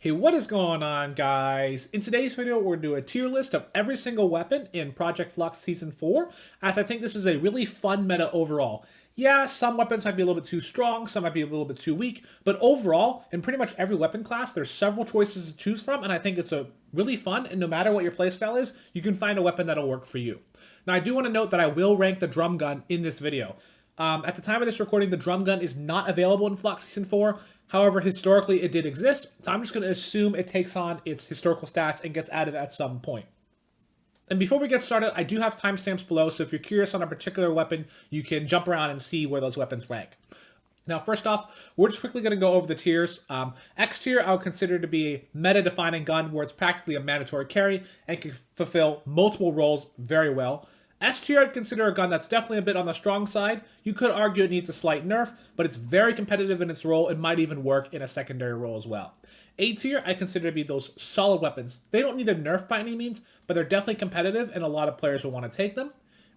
Hey, what is going on, guys? In today's video, we're going to do a tier list of every single weapon in Project Flux Season 4, as I think this is a really fun meta overall. Yeah, some weapons might be a little bit too strong, some might be a little bit too weak, but overall, in pretty much every weapon class, there's several choices to choose from, and I think it's a really fun, and no matter what your playstyle is, you can find a weapon that'll work for you. Now, I do want to note that I will rank the drum gun in this video. At the time of this recording, the drum gun is not available in Flux Season 4. However, historically, it did exist, so I'm just going to assume it takes on its historical stats and gets added at some point. And before we get started, I do have timestamps below, so if you're curious on a particular weapon, you can jump around and see where those weapons rank. Now, first off, we're just quickly going to go over the tiers. X tier, I would consider to be a meta-defining gun where it's practically a mandatory carry and can fulfill multiple roles very well. S tier, I'd consider a gun that's definitely a bit on the strong side. You could argue it needs a slight nerf, but it's very competitive in its role. It might even work in a secondary role as well. A tier, I consider to be those solid weapons. They don't need a nerf by any means, but they're definitely competitive and a lot of players will want to take them.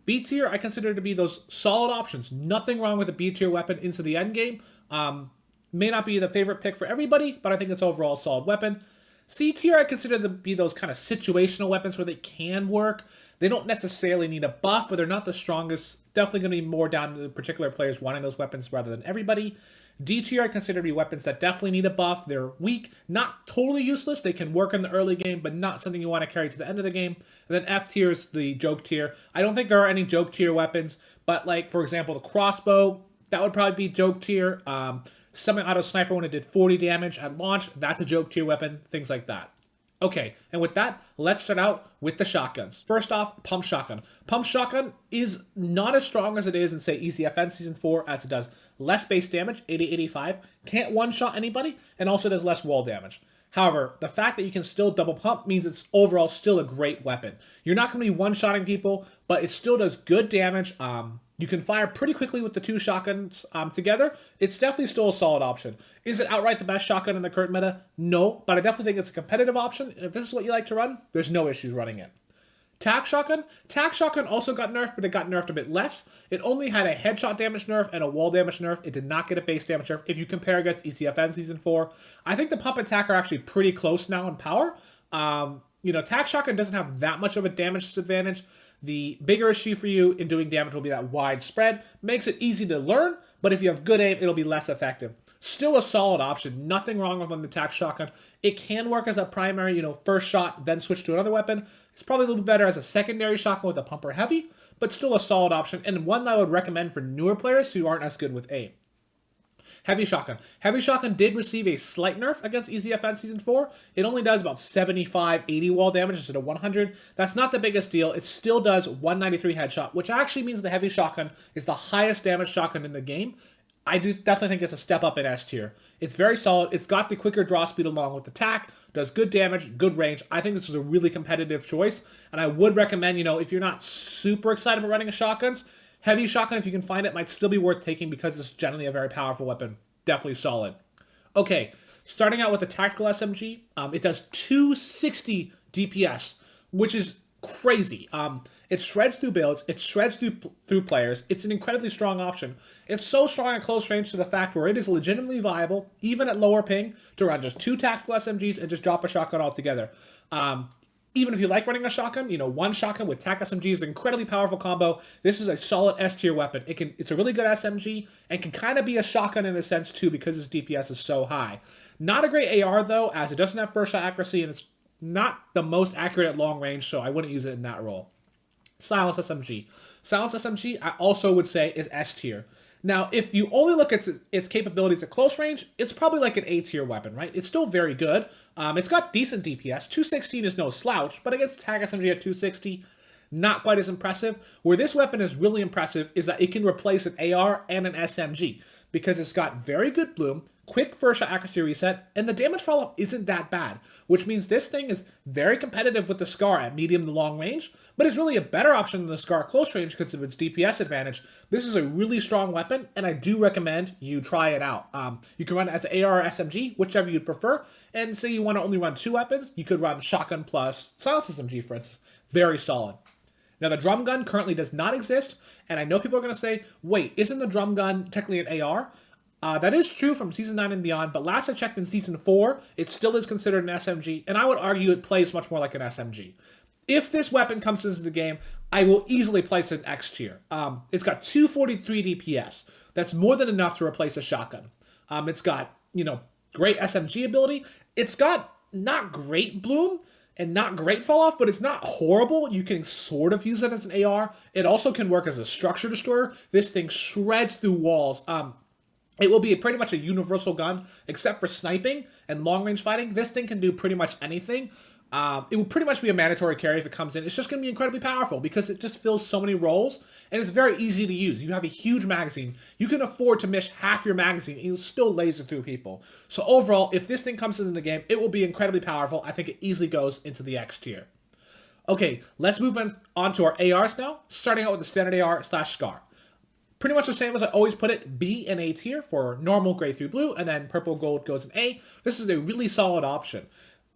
B tier, I consider to be those solid options. Nothing wrong with a B tier weapon into the end game. May not be the favorite pick for everybody, but I think it's overall a solid weapon. C tier, I consider to be those kind of situational weapons where they can work. They don't necessarily need a buff, but they're not the strongest. Definitely going to be more down to the particular players wanting those weapons rather than everybody. D tier, I consider to be weapons that definitely need a buff. They're weak, not totally useless. They can work in the early game, but not something you want to carry to the end of the game. And then F tier is the joke tier. I don't think there are any joke tier weapons, but like, for example, the crossbow, that would probably be joke tier. Semi-auto sniper when it did 40 damage at launch, that's a joke tier weapon, things like that. Okay, and with that, let's start out with the shotguns. First off, pump shotgun. Pump shotgun is not as strong as it is in, say, ECFN Season 4, as it does less base damage, 80-85, can't one-shot anybody, and also does less wall damage. However, the fact that you can still double pump means it's overall still a great weapon. You're not going to be one-shotting people, but it still does good damage. You can fire pretty quickly with the two shotguns together. It's definitely still a solid option. Is it outright the best shotgun in the current meta? No, but I definitely think it's a competitive option, and if this is what you like to run, there's no issues running it. Tac shotgun. Tac shotgun also got nerfed, but it got nerfed a bit less. It only had a headshot damage nerf and a wall damage nerf. It did not get a base damage nerf if you compare against ECFN Season 4. I think the pump and tac are actually pretty close now in power. Tac shotgun doesn't have that much of a damage disadvantage. The bigger issue for you in doing damage will be that wide spread. Makes it easy to learn, but if you have good aim, it'll be less effective. Still a solid option. Nothing wrong with the tac shotgun. It can work as a primary, first shot, then switch to another weapon. It's probably a little bit better as a secondary shotgun with a pumper heavy, but still a solid option, and one that I would recommend for newer players who aren't as good with aim. Heavy shotgun. Heavy shotgun did receive a slight nerf against ECFN Season 4. It only does about 75, 80 wall damage instead of 100. That's not the biggest deal. It still does 193 headshot, which actually means the heavy shotgun is the highest damage shotgun in the game. I do definitely think it's a step up in S tier. It's very solid. It's got the quicker draw speed along with the tac, does good damage, good range. I think this is a really competitive choice, and I would recommend, if you're not super excited about running shotguns, heavy shotgun, if you can find it, might still be worth taking because it's generally a very powerful weapon. Definitely solid. Okay, starting out with the tactical SMG, it does 260 DPS, which is crazy. It shreds through builds, it shreds through players. It's an incredibly strong option. It's so strong at close range to the fact where it is legitimately viable, even at lower ping, to run just two tactical SMGs and just drop a shotgun altogether. Even if you like running a shotgun, one shotgun with TAC SMG is an incredibly powerful combo. This is a solid S tier weapon. It's a really good SMG and can kind of be a shotgun in a sense too because its DPS is so high. Not a great AR though, as it doesn't have first shot accuracy and it's not the most accurate at long range, so I wouldn't use it in that role. Silence SMG. Silence SMG, I also would say, is S tier. Now, if you only look at its capabilities at close range, it's probably like an A tier weapon, right? It's still very good. It's got decent DPS. 216 is no slouch, but against TAC SMG at 260, not quite as impressive. Where this weapon is really impressive is that it can replace an AR and an SMG because it's got very good bloom, quick first shot accuracy reset, and the damage follow-up isn't that bad, which means this thing is very competitive with the Scar at medium to long range, but is really a better option than the Scar at close range because of its DPS advantage. This is a really strong weapon, and I do recommend you try it out. You can run it as an AR or SMG, whichever you'd prefer, and say you want to only run two weapons, you could run shotgun plus silence SMG, for instance. Very solid. Now, the drum gun currently does not exist, and I know people are going to say, wait, isn't the drum gun technically an AR? That is true from Season 9 and beyond, but last I checked in Season 4, it still is considered an SMG, and I would argue it plays much more like an SMG. If this weapon comes into the game, I will easily place it in X tier. It's got 243 DPS. That's more than enough to replace a shotgun. It's got, great SMG ability. It's got not great bloom and not great fall off, but it's not horrible. You can sort of use it as an AR. It also can work as a structure destroyer. This thing shreds through walls. It will be pretty much a universal gun, except for sniping and long-range fighting. This thing can do pretty much anything. It will pretty much be a mandatory carry if it comes in. It's just going to be incredibly powerful because it just fills so many roles, and it's very easy to use. You have a huge magazine. You can afford to miss half your magazine, and you'll still laser through people. So overall, if this thing comes into the game, it will be incredibly powerful. I think it easily goes into the X tier. Okay, let's move on to our ARs now, starting out with the standard AR / SCAR. Pretty much the same as I always put it, B and A tier for normal, gray through blue, and then purple gold goes in A. This is a really solid option.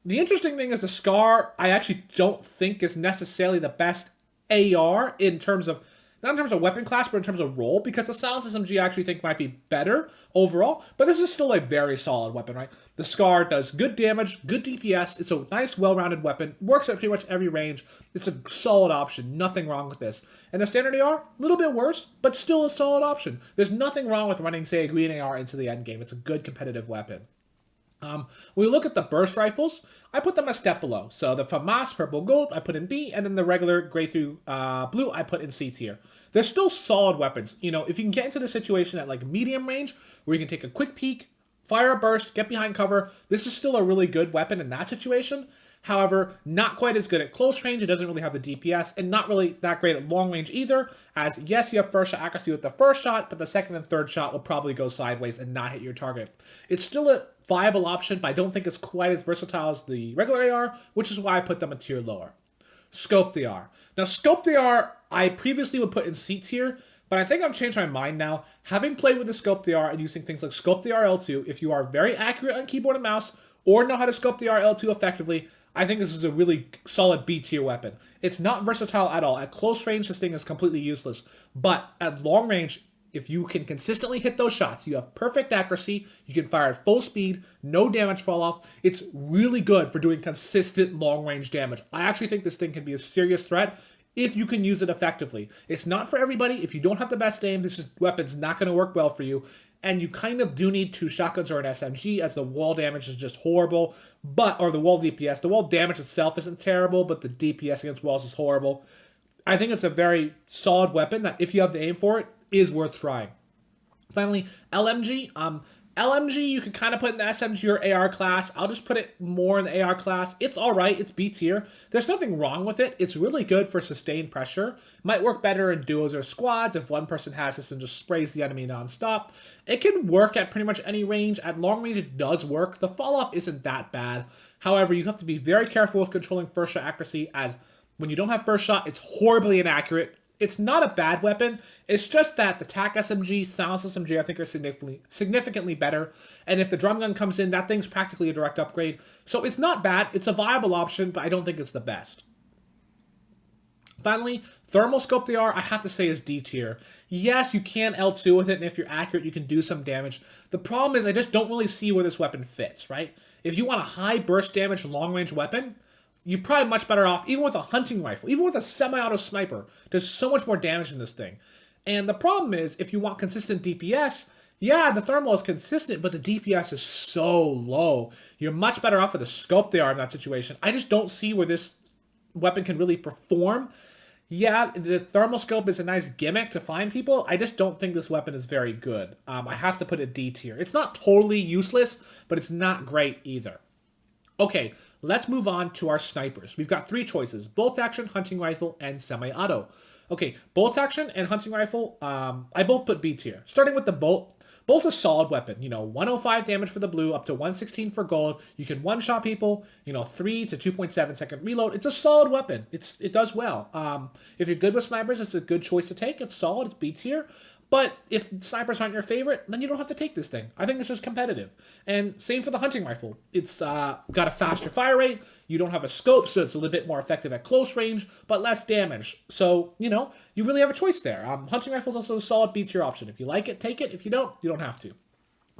The interesting thing is the SCAR, I actually don't think is necessarily the best AR in terms of, not in terms of weapon class, but in terms of role, because the Silence SMG I actually think might be better overall, but this is still a very solid weapon, right? The SCAR does good damage, good DPS, it's a nice, well-rounded weapon, works at pretty much every range, it's a solid option, nothing wrong with this. And the standard AR, a little bit worse, but still a solid option. There's nothing wrong with running, say, a green AR into the endgame, it's a good competitive weapon. When we look at the burst rifles, I put them a step below. So the FAMAS purple gold, I put in B, and then the regular gray through blue, I put in C tier. They're still solid weapons. If you can get into the situation at like medium range, where you can take a quick peek, fire a burst, get behind cover, this is still a really good weapon in that situation. However, not quite as good at close range. It doesn't really have the DPS, and not really that great at long range either, as yes, you have first shot accuracy with the first shot, but the second and third shot will probably go sideways and not hit your target. It's still a viable option, but I don't think it's quite as versatile as the regular AR, which is why I put them a tier lower. Scoped AR. Now, Scoped AR, I previously would put in C tier, but I think I've changed my mind now. Having played with the Scoped AR and using things like Scoped AR L2, if you are very accurate on keyboard and mouse, or know how to Scope AR L2 effectively, I think this is a really solid B tier weapon. It's not versatile at all. At close range, this thing is completely useless. But at long range, if you can consistently hit those shots, you have perfect accuracy, you can fire at full speed, no damage fall off, it's really good for doing consistent long range damage. I actually think this thing can be a serious threat if you can use it effectively. It's not for everybody. If you don't have the best aim, this weapon's not going to work well for you. And you kind of do need two shotguns or an SMG, as the wall damage is just horrible, or the wall DPS. The wall damage itself isn't terrible, but the DPS against walls is horrible. I think it's a very solid weapon that, if you have the aim for it, is worth trying. Finally, LMG. LMG, you could kind of put in the SMG or AR class. I'll just put it more in the AR class. It's all right. It's B tier. There's nothing wrong with it. It's really good for sustained pressure. Might work better in duos or squads if one person has this and just sprays the enemy nonstop. It can work at pretty much any range. At long range, it does work. The fall off isn't that bad. However, you have to be very careful with controlling first shot accuracy, as when you don't have first shot, it's horribly inaccurate. It's not a bad weapon. It's just that the TAC SMG, Silence SMG, I think are significantly better. And if the drum gun comes in, that thing's practically a direct upgrade. So it's not bad. It's a viable option, but I don't think it's the best. Finally, Thermal Scope AR, I have to say, is D tier. Yes, you can L2 with it, and if you're accurate, you can do some damage. The problem is I just don't really see where this weapon fits, right? If you want a high burst damage long-range weapon, you're probably much better off, even with a hunting rifle, even with a semi-auto sniper. There's so much more damage in this thing. And the problem is, if you want consistent DPS, yeah, the thermal is consistent, but the DPS is so low. You're much better off with a scope AR in that situation. I just don't see where this weapon can really perform. Yeah, the thermal scope is a nice gimmick to find people. I just don't think this weapon is very good. I have to put it D tier. It's not totally useless, but it's not great either. Okay, let's move on to our snipers. We've got three choices: bolt action, hunting rifle, and semi-auto. Okay, bolt action and hunting rifle, I both put B tier. Starting with the bolt. Bolt's a solid weapon. 105 damage for the blue, up to 116 for gold. You can one-shot people, 3 to 2.7 second reload. It's a solid weapon. It does well. If you're good with snipers, it's a good choice to take. It's solid, it's B tier. But if snipers aren't your favorite, then you don't have to take this thing. I think it's just competitive. And same for the hunting rifle. It's got a faster fire rate. You don't have a scope, so it's a little bit more effective at close range, but less damage. So, you really have a choice there. Hunting rifle is also a solid B tier option. If you like it, take it. If you don't have to.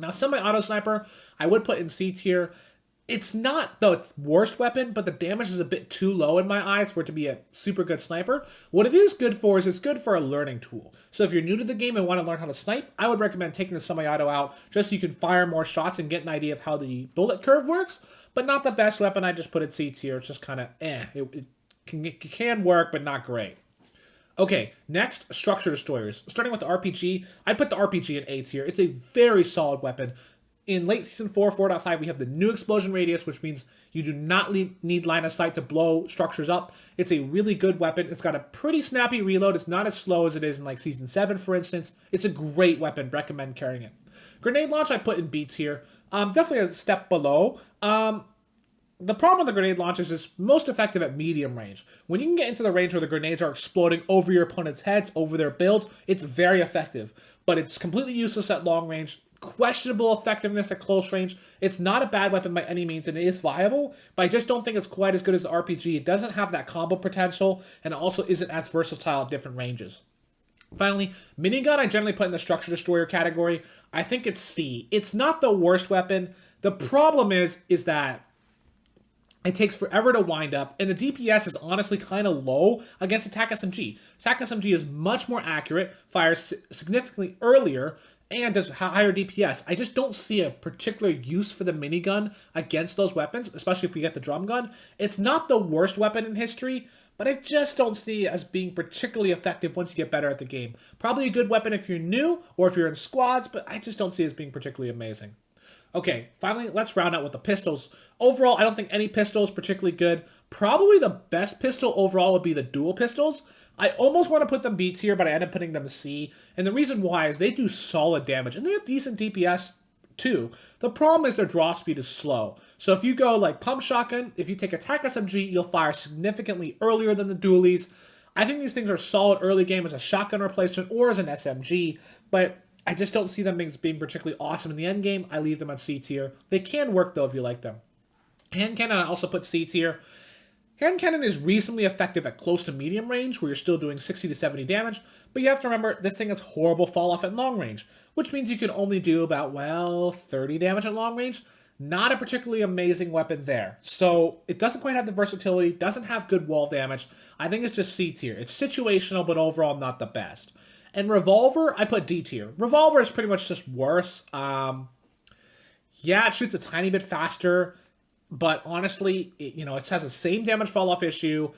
Now, semi-auto sniper, I would put in C tier. It's not the worst weapon, but the damage is a bit too low in my eyes for it to be a super good sniper. What it is good for is it's good for a learning tool. So if you're new to the game and want to learn how to snipe, I would recommend taking the semi-auto out just so you can fire more shots and get an idea of how the bullet curve works. But not the best weapon. I just put it C tier. It's just kind of It can work, but not great. Okay, next, structure destroyers. Starting with the RPG, I'd put the RPG in A tier. It's a very solid weapon. In late Season 4, 4.5, we have the new explosion radius, which means you do not need line of sight to blow structures up. It's a really good weapon. It's got a pretty snappy reload. It's not as slow as it is in like Season 7, for instance. It's a great weapon. Recommend carrying it. Grenade launch, I put in B tier. Definitely a step below. The problem with the grenade launch is it's most effective at medium range. When you can get into the range where the grenades are exploding over your opponent's heads, over their builds, it's very effective. But it's completely useless at long range. Questionable effectiveness at close range. It's not a bad weapon by any means, and it is viable, but I just don't think it's quite as good as the RPG. It doesn't have that combo potential, and it also isn't as versatile at different ranges. Finally, minigun I generally put in the structure destroyer category. I think it's C. It's not the worst weapon. The problem is that it takes forever to wind up, and the DPS is honestly kind of low against Attack SMG. Attack SMG is much more accurate, fires significantly earlier, and does higher DPS. I just don't see a particular use for the minigun against those weapons, especially if we get the drum gun. It's not the worst weapon in history, but I just don't see it as being particularly effective once you get better at the game. Probably a good weapon if you're new or if you're in squads, but I just don't see it as being particularly amazing. Okay, finally, let's round out with the pistols. Overall, I don't think any pistol is particularly good. Probably the best pistol overall would be the dual pistols. I almost want to put them B tier, but I end up putting them C. And the reason why is they do solid damage, and they have decent DPS too. The problem is their draw speed is slow. So if you go like pump shotgun, if you take attack SMG, you'll fire significantly earlier than the dualies. I think these things are solid early game as a shotgun replacement or as an SMG, but I just don't see them being particularly awesome in the end game. I leave them on C tier. They can work though if you like them. Hand cannon I also put C tier. Hand cannon is reasonably effective at close to medium range, where you're still doing 60 to 70 damage, but you have to remember this thing has horrible fall off at long range, which means you can only do about, well, 30 damage at long range. Not a particularly amazing weapon there. So it doesn't quite have the versatility, doesn't have good wall damage. I think it's just C tier. It's situational, but overall not the best. And Revolver, I put D tier. Revolver is pretty much just worse. Yeah, it shoots a tiny bit faster, but honestly, it has the same damage fall-off issue.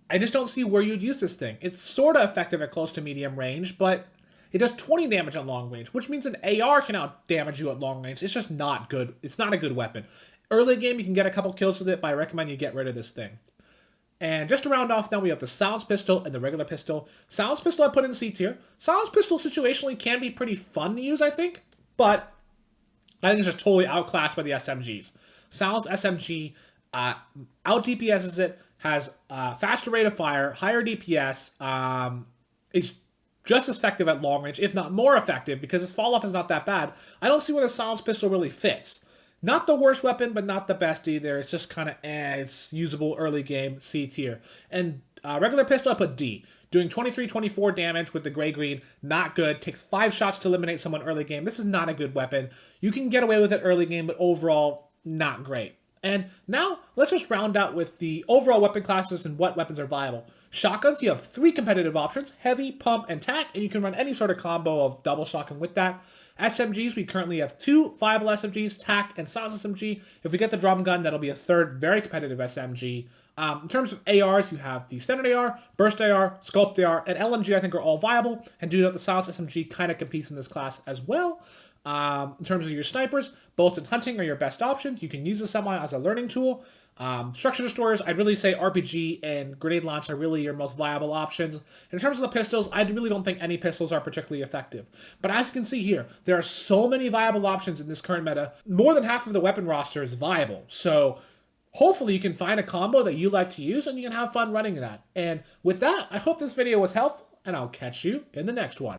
I just don't see where you'd use this thing. It's sort of effective at close to medium range, but it does 20 damage at long range, which means an AR can out-damage you at long range. It's just not good. It's not a good weapon. Early game, you can get a couple kills with it, but I recommend you get rid of this thing. And just to round off, now we have the Silence Pistol and the regular pistol. Silence Pistol I put in C tier. Silence Pistol situationally can be pretty fun to use, I think, but I think it's just totally outclassed by the SMGs. Silence SMG out DPSs it, has faster rate of fire, higher DPS, is just as effective at long range, if not more effective, because its fall off is not that bad. I don't see where the Silence Pistol really fits. Not the worst weapon, but not the best either. It's just kind of it's usable early game, C tier. And regular pistol, I put D. Doing 23, 24 damage with the gray-green, not good. Takes 5 shots to eliminate someone early game. This is not a good weapon. You can get away with it early game, but overall, not great. And now, let's just round out with the overall weapon classes and what weapons are viable. Shotguns, you have 3 competitive options, heavy, pump, and tac, and you can run any sort of combo of double shotgun with that. SMGs, we currently have 2 viable SMGs, tac, and silence SMG. If we get the drum gun, that'll be a 3rd very competitive SMG. In terms of ARs, you have the standard AR, burst AR, sculpt AR, and LMG I think are all viable, and do note the silence SMG kind of competes in this class as well. In terms of your snipers, bullets and hunting are your best options. You can use the semi as a learning tool. Structure destroyers, I'd really say RPG and grenade launch are really your most viable options. In terms of the pistols, I really don't think any pistols are particularly effective. But as you can see here, there are so many viable options in this current meta. More than half of the weapon roster is viable. So hopefully you can find a combo that you like to use and you can have fun running that. And with that, I hope this video was helpful, and I'll catch you in the next one.